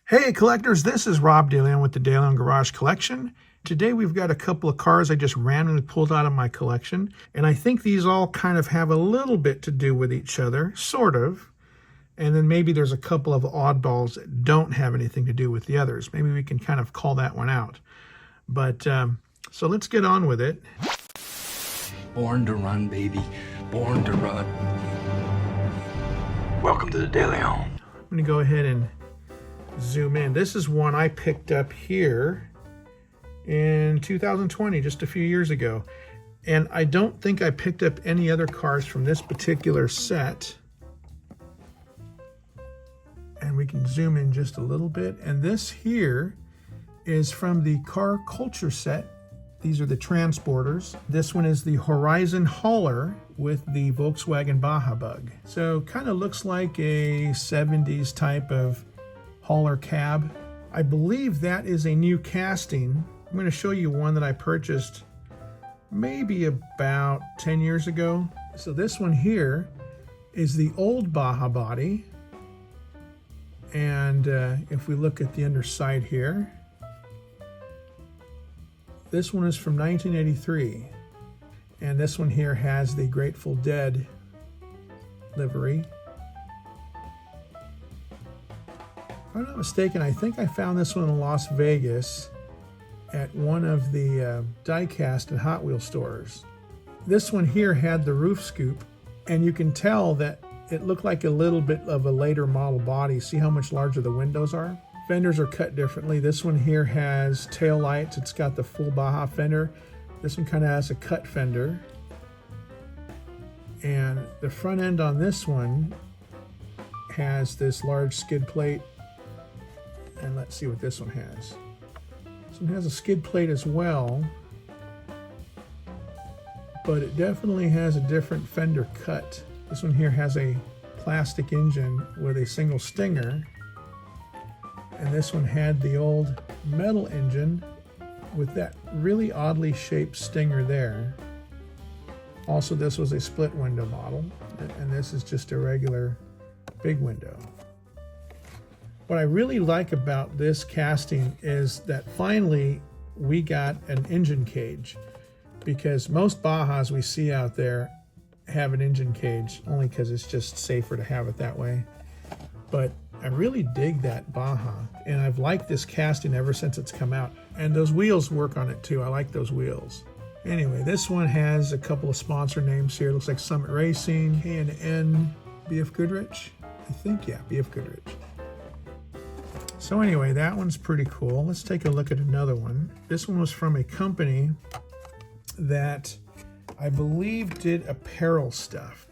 Hey collectors, this is Rob DeLeon with the DeLeon Garage Collection. Today we've got a couple of cars I just randomly pulled out of my collection, and I think these all kind of have a little bit to do with each other, sort of. And then maybe there's a couple of oddballs that don't have anything to do with the others. Maybe we can kind of call that one out. But, so let's get on with it. Born to run, baby. Born to run. Welcome to the DeLeon. I'm going to go ahead and zoom in. This is one I picked up here in 2020, just a few years ago. And I don't think I picked up any other cars from this particular set. And we can zoom in just a little bit. And this here is from the Car Culture set. These are the transporters. This one is the Horizon Hauler with the Volkswagen Baja Bug. So kind of looks like a 70s type of hauler cab. I believe that is a new casting. I'm going to show you one that I purchased maybe about 10 years ago. So this one here is the old Baja body. And if we look at the underside here, this one is from 1983. And this one here has the Grateful Dead livery. If I'm not mistaken, I think I found this one in Las Vegas at one of the diecast and Hot Wheels stores. This one here had the roof scoop, and you can tell that it looked like a little bit of a later model body. See how much larger the windows are? Fenders are cut differently. This one here has tail lights. It's got the full Baja fender. This one kind of has a cut fender. And the front end on this one has this large skid plate. And let's see what this one has. This one has a skid plate as well, but it definitely has a different fender cut. This one here has a plastic engine with a single stinger, and this one had the old metal engine with that really oddly shaped stinger there. Also, this was a split window model, and this is just a regular big window. What I really like about this casting is that finally we got an engine cage, because most Bajas we see out there have an engine cage only because it's just safer to have it that way. But I really dig that Baja, and I've liked this casting ever since it's come out. And those wheels work on it too. I like those wheels. Anyway, this one has a couple of sponsor names here. It looks like Summit Racing, K&N, BF Goodrich. I think, yeah, BF Goodrich. So anyway, that one's pretty cool. Let's take a look at another one. This one was from a company that I believe did apparel stuff.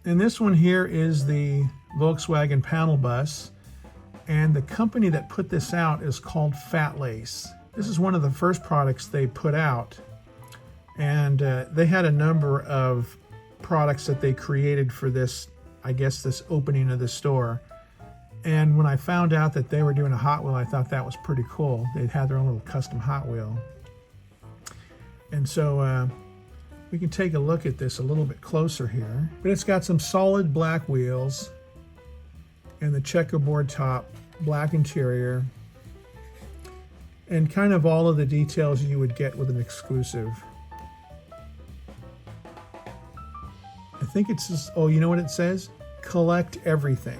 And this one here is the Volkswagen panel bus. And the company that put this out is called Fat Lace. This is one of the first products they put out. And they had a number of products that they created for this, I guess, this opening of the store. And when I found out that they were doing a Hot Wheel, I thought that was pretty cool. They'd had their own little custom Hot Wheel. And so we can take a look at this a little bit closer here. But it's got some solid black wheels and the checkerboard top, black interior, and kind of all of the details you would get with an exclusive. I think it's just, oh, you know what it says? Collect everything.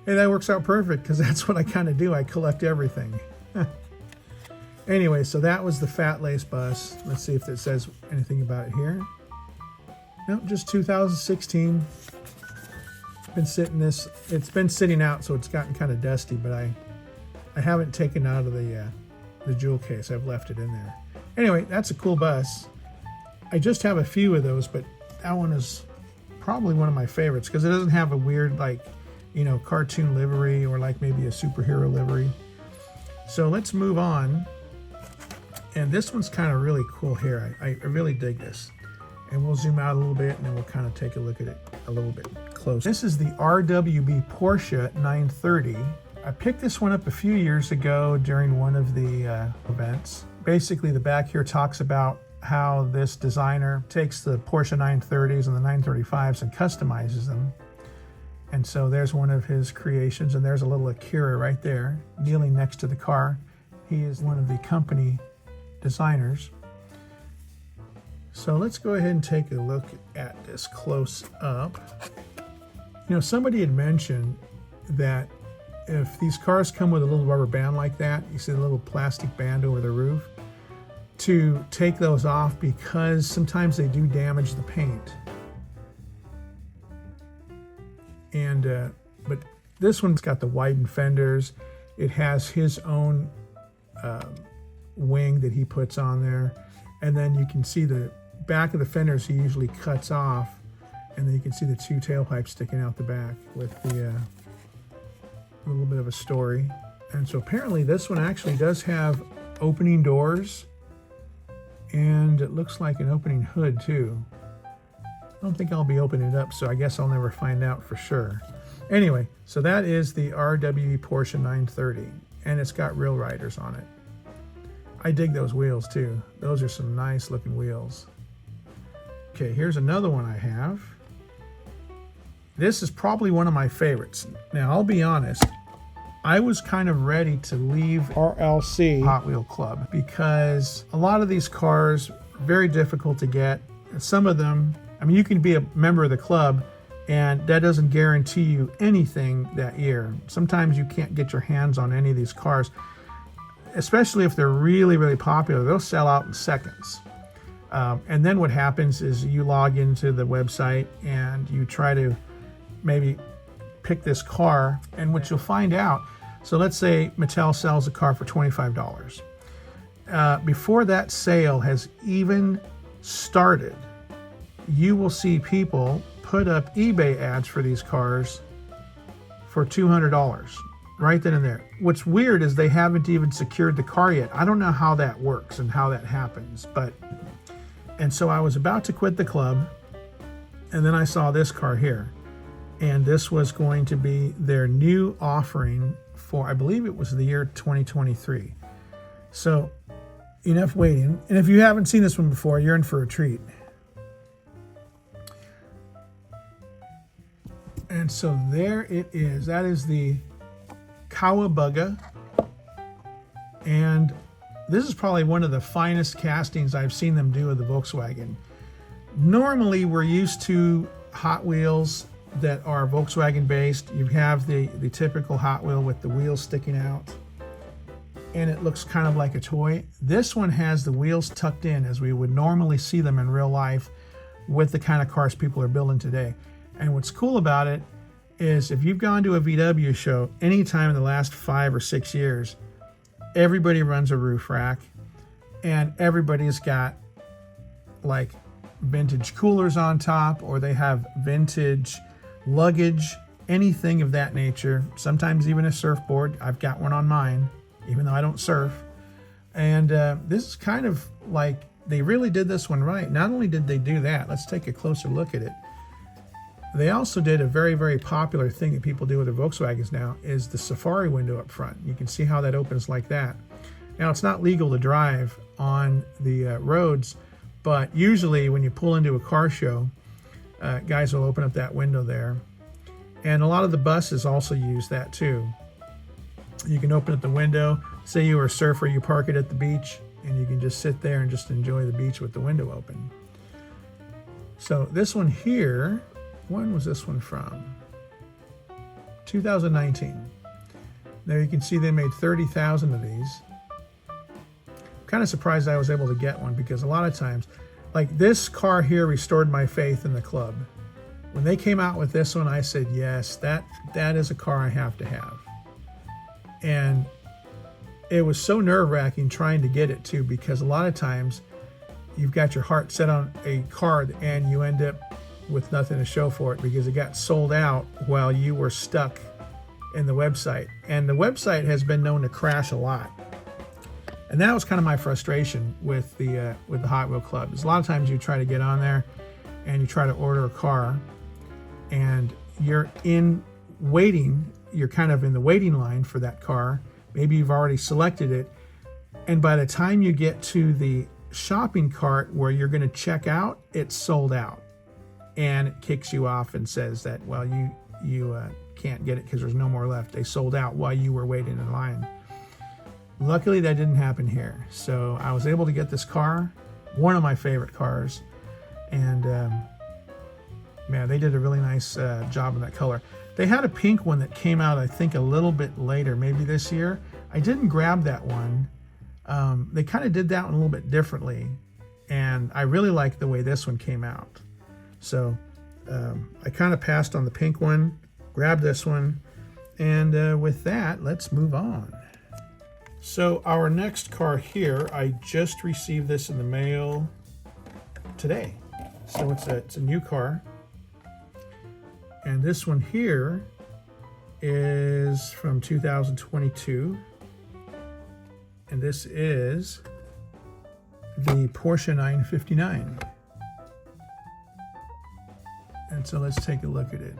Hey, that works out perfect, because that's what I kind of do. I collect everything. Anyway, so that was the Fat Lace bus. Let's see if it says anything about it here. Nope, just 2016. It's been sitting out, so it's gotten kind of dusty, but I haven't taken it out of the jewel case. I've left it in there. Anyway, that's a cool bus. I just have a few of those, but that one is probably one of my favorites because it doesn't have a weird, like, you know, cartoon livery or like maybe a superhero livery. So let's move on. And this one's kind of really cool here. I really dig this. And we'll zoom out a little bit and then we'll kind of take a look at it a little bit closer. This is the RWB Porsche 930. I picked this one up a few years ago during one of the events. Basically, the back here talks about how this designer takes the Porsche 930s and the 935s and customizes them. And so there's one of his creations, and there's a little Akira right there kneeling next to the car. He is one of the company designers. So let's go ahead and take a look at this close up. You know, somebody had mentioned that if these cars come with a little rubber band like that, you see the little plastic band over the roof, to take those off because sometimes they do damage the paint. And but this one's got the widened fenders. It has his own wing that he puts on there, and then you can see the back of the fenders he usually cuts off, and then you can see the two tailpipes sticking out the back with the a little bit of a story. And so apparently this one actually does have opening doors, and it looks like an opening hood too. I don't think I'll be opening it up, so I guess I'll never find out for sure. Anyway, so that is the RWE Porsche 930, and it's got real riders on it. I dig those wheels too. Those are some nice looking wheels. Okay, here's another one I have. This is probably one of my favorites. Now, I'll be honest, I was kind of ready to leave RLC Hot Wheel Club because a lot of these cars are very difficult to get. And some of them, I mean, you can be a member of the club and that doesn't guarantee you anything that year. Sometimes you can't get your hands on any of these cars, especially if they're really, really popular. They'll sell out in seconds. And then what happens is you log into the website and you try to maybe pick this car, and what you'll find out, so let's say Mattel sells a car for $25. Before that sale has even started, you will see people put up eBay ads for these cars for $200 right then and there. What's weird is they haven't even secured the car yet. I don't know how that works and how that happens, and so I was about to quit the club, and then I saw this car here, and this was going to be their new offering for, I believe it was the year 2023. So enough waiting, and if you haven't seen this one before, you're in for a treat. And so there it is. That is the Cowabunga. And this is probably one of the finest castings I've seen them do of the Volkswagen. Normally, we're used to Hot Wheels that are Volkswagen based. You have the typical Hot Wheel with the wheels sticking out, and it looks kind of like a toy. This one has the wheels tucked in as we would normally see them in real life with the kind of cars people are building today. And what's cool about it is if you've gone to a VW show anytime in the last 5 or 6 years, everybody runs a roof rack, and everybody's got like vintage coolers on top, or they have vintage luggage, anything of that nature. Sometimes even a surfboard. I've got one on mine, even though I don't surf. And this is kind of like, they really did this one right. Not only did they do that, let's take a closer look at it. They also did a very, very popular thing that people do with their Volkswagens now, is the safari window up front. You can see how that opens like that. Now, it's not legal to drive on the roads, but usually when you pull into a car show, guys will open up that window there. And a lot of the buses also use that too. You can open up the window. Say you were a surfer, you park it at the beach, and you can just sit there and just enjoy the beach with the window open. So this one here, when was this one from? 2019. There you can see they made 30,000 of these. I'm kind of surprised I was able to get one, because a lot of times, like this car here restored my faith in the club. When they came out with this one, I said, yes, that is a car I have to have. And it was so nerve-wracking trying to get it too, because a lot of times you've got your heart set on a car and you end up with nothing to show for it because it got sold out while you were stuck in the website. And the website has been known to crash a lot. And that was kind of my frustration with the Hot Wheel Club. Is a lot of times you try to get on there and you try to order a car and you're in waiting, you're kind of in the waiting line for that car. Maybe you've already selected it. And by the time you get to the shopping cart where you're going to check out, it's sold out. And it kicks you off and says that, well, you can't get it because there's no more left. They sold out while you were waiting in line. Luckily, that didn't happen here. So I was able to get this car, one of my favorite cars. And man, they did a really nice job in that color. They had a pink one that came out, I think, a little bit later, maybe this year. I didn't grab that one. They kind of did that one a little bit differently. And I really like the way this one came out. So I kind of passed on the pink one, grabbed this one, and with that, let's move on. So our next car here, I just received this in the mail today. So it's a new car. And this one here is from 2022. And this is the Porsche 959. And so let's take a look at it.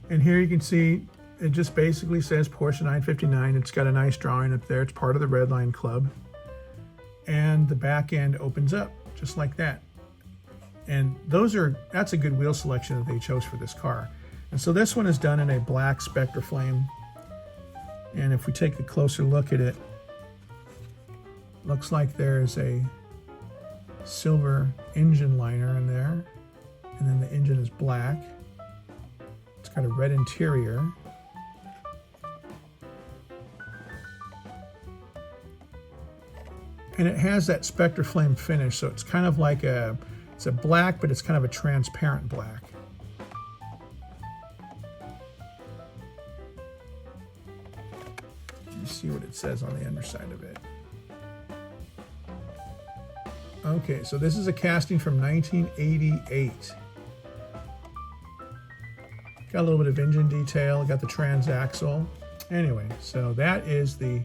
And here you can see it just basically says Porsche 959. It's got a nice drawing up there. It's part of the Redline Club. And the back end opens up just like that. And that's a good wheel selection that they chose for this car. And so this one is done in a black Spectre Flame. And if we take a closer look at it, looks like there's a silver engine liner in there, and then the engine is black. It's got a red interior. And it has that Spectre Flame finish, so it's kind of like it's a black, but it's kind of a transparent black. You see what it says on the underside of it. Okay, so this is a casting from 1988. Got a little bit of engine detail, got the transaxle. Anyway, so that is the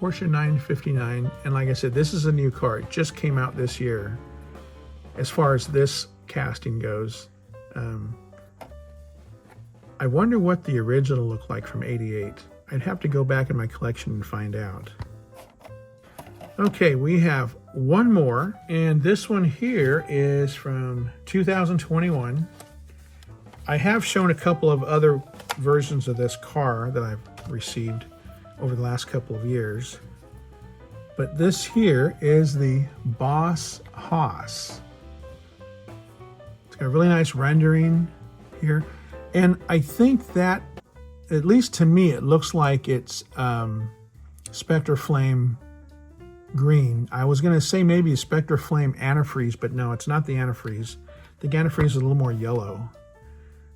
Porsche 959. And like I said, this is a new car. It just came out this year. As far as this casting goes, I wonder what the original looked like from '88. I'd have to go back in my collection and find out. Okay, we have one more, and this one here is from 2021. I have shown a couple of other versions of this car that I've received over the last couple of years, but this here is the Boss Haas. It's got a really nice rendering here, and I think that, at least to me, it looks like it's Spectre Flame green. I was going to say maybe a Spectre Flame antifreeze, but no, it's not the antifreeze. The antifreeze is a little more yellow.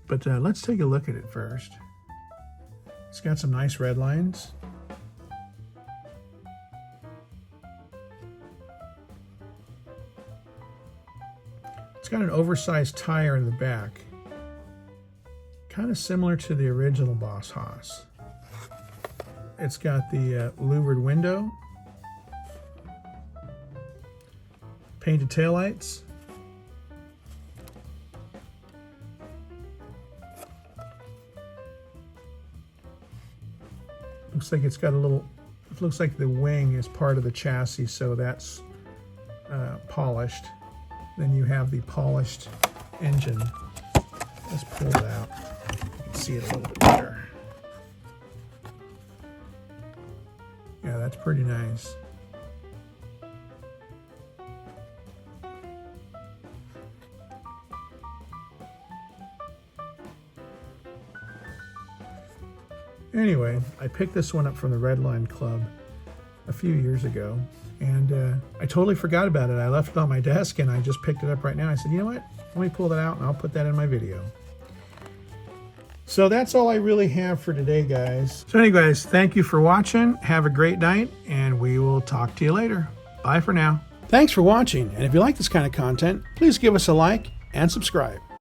But let's take a look at it first. It's got some nice red lines. It's got an oversized tire in the back. Kind of similar to the original Boss Haas. It's got the louvered window. Painted taillights. Looks like it's got a little, it looks like the wing is part of the chassis, so that's polished. Then you have the polished engine. Let's pull it out. You can see it a little bit better. Yeah, that's pretty nice. Anyway, I picked this one up from the Redline Club a few years ago, and I totally forgot about it. I left it on my desk, and I just picked it up right now. I said, you know what? Let me pull that out, and I'll put that in my video. So that's all I really have for today, guys. So anyways, thank you for watching. Have a great night, and we will talk to you later. Bye for now. Thanks for watching, and if you like this kind of content, please give us a like and subscribe.